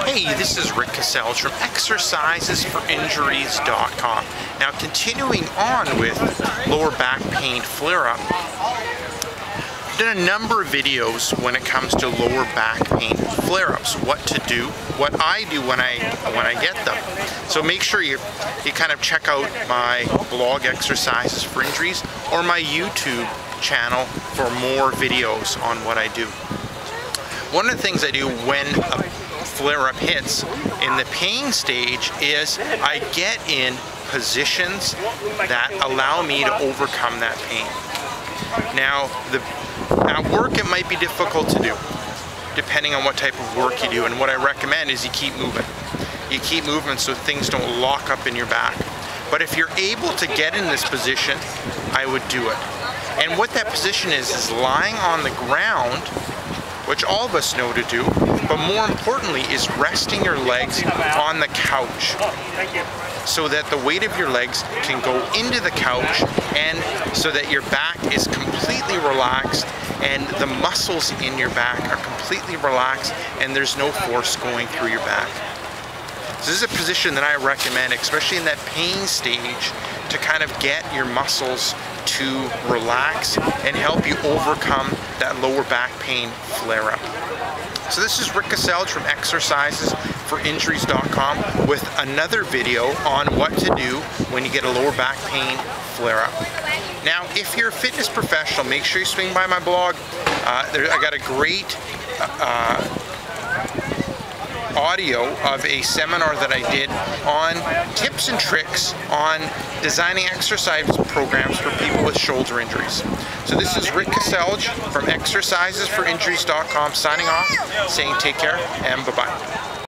Hey, this is Rick Caselge from exercisesforinjuries.com. Now, continuing on with lower back pain flare-up, I've done a number of videos when it comes to lower back pain flare-ups, what to do, what I do when I get them. So make sure you kind of check out my blog, Exercises for Injuries, or my YouTube channel for more videos on what I do. One of the things I do when a flare-up hits in the pain stage is I get in positions that allow me to overcome that pain. Now, at work it might be difficult to do, depending on what type of work you do, and what I recommend is you keep moving. You keep moving so things don't lock up in your back. But if you're able to get in this position, I would do it. And what that position is lying on the ground, which all of us know to do, but more importantly is resting your legs on the couch so that the weight of your legs can go into the couch, and so that your back is completely relaxed and the muscles in your back are completely relaxed and there's no force going through your back. So this is a position that I recommend, especially in that pain stage, to kind of get your muscles to relax and help you overcome that lower back pain flare-up. So this is Rick Caselge from exercisesforinjuries.com with another video on what to do when you get a lower back pain flare-up. Now, if you're a fitness professional, make sure you swing by my blog. I got a great audio of a seminar that I did on tips and tricks on designing exercise programs for people with shoulder injuries. So this is Rick Caselge from exercisesforinjuries.com signing off, saying take care and bye-bye.